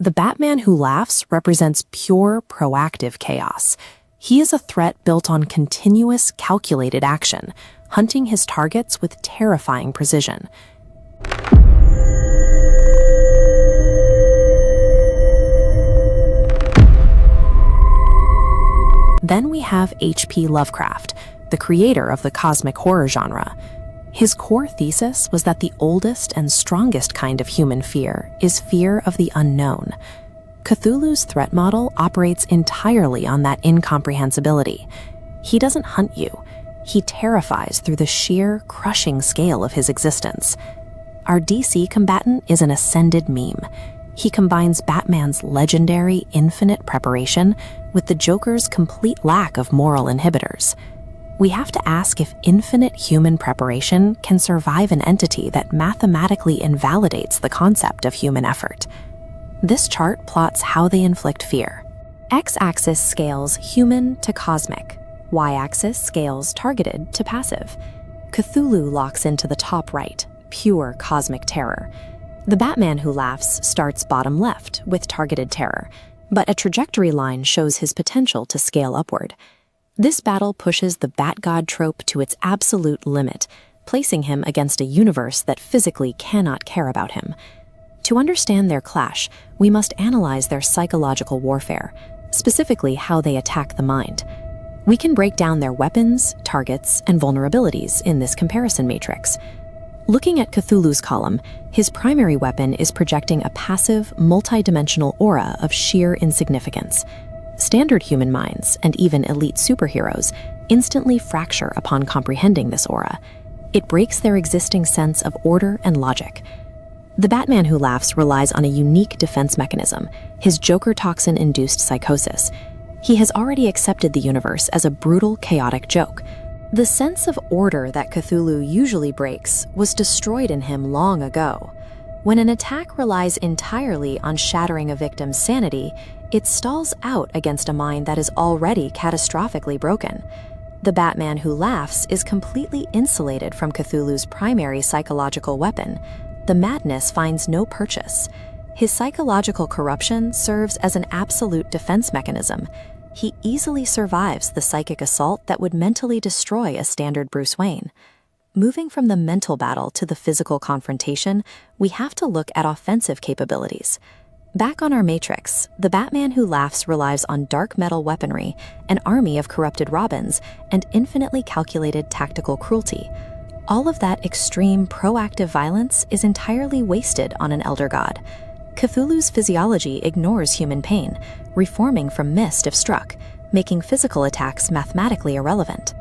The Batman who laughs represents pure, proactive chaos. He is a threat built on continuous, calculated action, hunting his targets with terrifying precision. Then we have H.P. Lovecraft, the creator of the cosmic horror genre. His core thesis was that the oldest and strongest kind of human fear is fear of the unknown. Cthulhu's threat model operates entirely on that incomprehensibility. He doesn't hunt you. He terrifies through the sheer, crushing scale of his existence. Our DC combatant is an ascended meme. He combines Batman's legendary, infinite preparation with the Joker's complete lack of moral inhibitors. We have to ask if infinite human preparation can survive an entity that mathematically invalidates the concept of human effort. This chart plots how they inflict fear. X-axis scales human to cosmic. Y-axis scales targeted to passive. Cthulhu locks into the top right, pure cosmic terror. The Batman who laughs starts bottom left with targeted terror, but a trajectory line shows his potential to scale upward. This battle pushes the BatGod trope to its absolute limit, placing him against a universe that physically cannot care about him. To understand their clash, we must analyze their psychological warfare, specifically how they attack the mind. We can break down their weapons, targets, and vulnerabilities in this comparison matrix. Looking at Cthulhu's column, his primary weapon is projecting a passive, multidimensional aura of sheer insignificance. Standard human minds, and even elite superheroes, instantly fracture upon comprehending this aura. It breaks their existing sense of order and logic. The Batman who laughs relies on a unique defense mechanism, his Joker toxin-induced psychosis. He has already accepted the universe as a brutal, chaotic joke. The sense of order that Cthulhu usually breaks was destroyed in him long ago. When an attack relies entirely on shattering a victim's sanity, it stalls out against a mind that is already catastrophically broken. The Batman who laughs is completely insulated from Cthulhu's primary psychological weapon. The madness finds no purchase. His psychological corruption serves as an absolute defense mechanism. He easily survives the psychic assault that would mentally destroy a standard Bruce Wayne. Moving from the mental battle to the physical confrontation, we have to look at offensive capabilities. Back on our matrix, the Batman who laughs relies on dark metal weaponry, an army of corrupted Robins, and infinitely calculated tactical cruelty. All of that extreme, proactive violence is entirely wasted on an elder god. Cthulhu's physiology ignores human pain, reforming from mist if struck, making physical attacks mathematically irrelevant.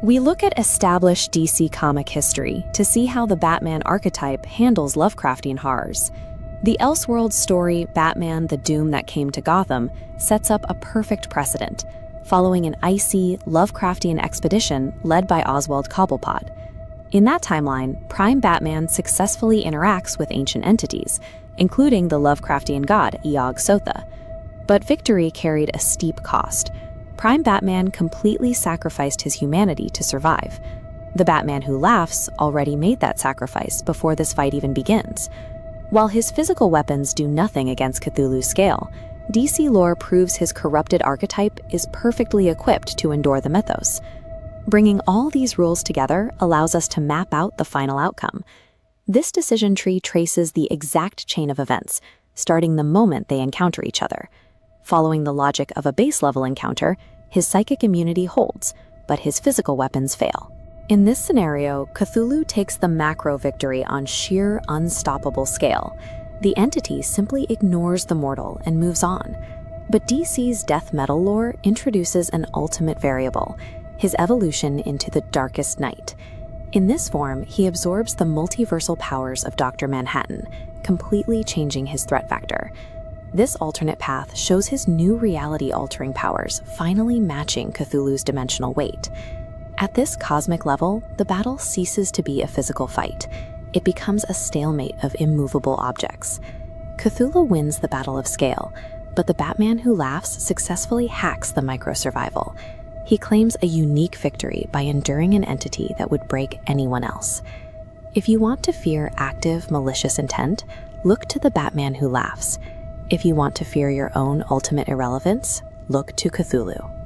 We look at established DC comic history to see how the Batman archetype handles Lovecraftian horrors. The Elseworlds story, Batman: The Doom That Came to Gotham, sets up a perfect precedent, following an icy, Lovecraftian expedition led by Oswald Cobblepot. In that timeline, Prime Batman successfully interacts with ancient entities, including the Lovecraftian god Yog-Sotha. But victory carried a steep cost. Prime Batman completely sacrificed his humanity to survive. The Batman who laughs already made that sacrifice before this fight even begins. While his physical weapons do nothing against Cthulhu's scale, DC lore proves his corrupted archetype is perfectly equipped to endure the mythos. Bringing all these rules together allows us to map out the final outcome. This decision tree traces the exact chain of events, starting the moment they encounter each other. Following the logic of a base-level encounter, his psychic immunity holds, but his physical weapons fail. In this scenario, Cthulhu takes the macro victory on sheer, unstoppable scale. The entity simply ignores the mortal and moves on. But DC's death metal lore introduces an ultimate variable, his evolution into the darkest night. In this form, he absorbs the multiversal powers of Dr. Manhattan, completely changing his threat factor. This alternate path shows his new reality-altering powers finally matching Cthulhu's dimensional weight. At this cosmic level, the battle ceases to be a physical fight. It becomes a stalemate of immovable objects. Cthulhu wins the battle of scale, but the Batman who laughs successfully hacks the micro-survival. He claims a unique victory by enduring an entity that would break anyone else. If you want to fear active, malicious intent, look to the Batman who laughs. If you want to fear your own ultimate irrelevance, look to Cthulhu.